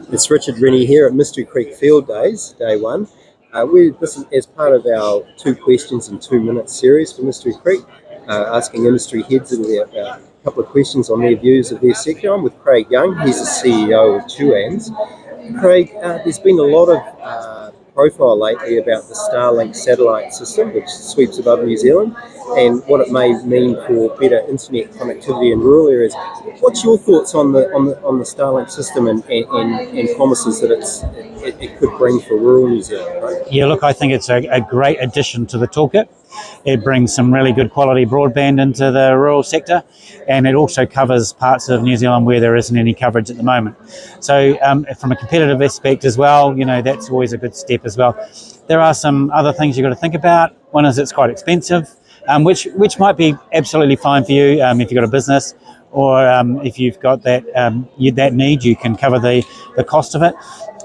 It's Richard Rennie here at Mystery Creek Field Days, day one. This is as part of our 2 questions in 2 minutes series for Mystery Creek, asking industry heads a couple of questions on their views of their sector. I'm with Craig Young, he's the CEO of TUANZ. Craig, there's been a lot of profile lately about the Starlink satellite system, which sweeps above New Zealand, and what it may mean for better internet connectivity in rural areas. What's your thoughts on the Starlink system and promises that it could bring for rural New Zealand? Right? Yeah, look, I think it's a great addition to the toolkit. It brings some really good quality broadband into the rural sector, and it also covers parts of New Zealand where there isn't any coverage at the moment. So from a competitive aspect as well, that's always a good step as well. There are some other things you've got to think about. One is it's quite expensive, which might be absolutely fine for you if you've got a business, or if you've got that need, you can cover the cost of it.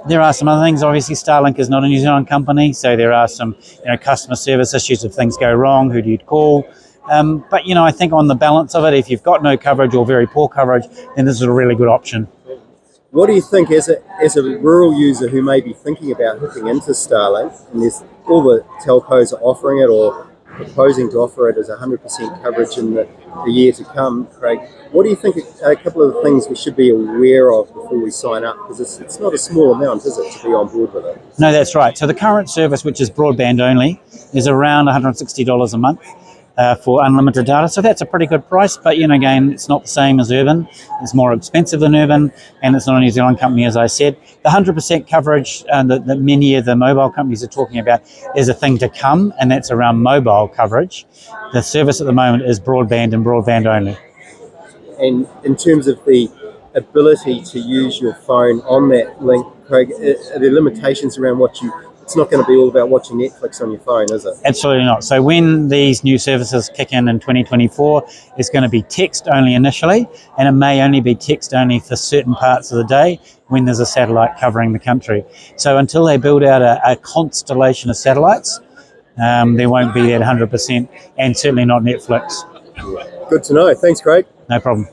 There are some other things. Obviously, Starlink is not a New Zealand company, so there are some customer service issues if things go wrong. Who do you call? But I think on the balance of it, if you've got no coverage or very poor coverage, then this is a really good option. What do you think as a rural user who may be thinking about hooking into Starlink, and there's all the telcos are offering it or proposing to offer it as 100% coverage in the year to come, Craig, what do you think a couple of the things we should be aware of before we sign up? Because it's not a small amount, is it, to be on board with it? No, that's right. So the current service, which is broadband only, is around $160 a month for unlimited data. So that's a pretty good price. But, again, it's not the same as urban. It's more expensive than urban, and it's not a New Zealand company, as I said. The 100% coverage that many of the mobile companies are talking about is a thing to come, and that's around mobile coverage. The service at the moment is broadband and broadband only. And in terms of the ability to use your phone on that link, Craig, are there limitations around it's not going to be all about watching Netflix on your phone, is it? Absolutely not. So when these new services kick in 2024, it's going to be text only initially, and it may only be text only for certain parts of the day when there's a satellite covering the country. So until they build out a constellation of satellites, there won't be that 100%, and certainly not Netflix. Good to know. Thanks, Craig. No problem.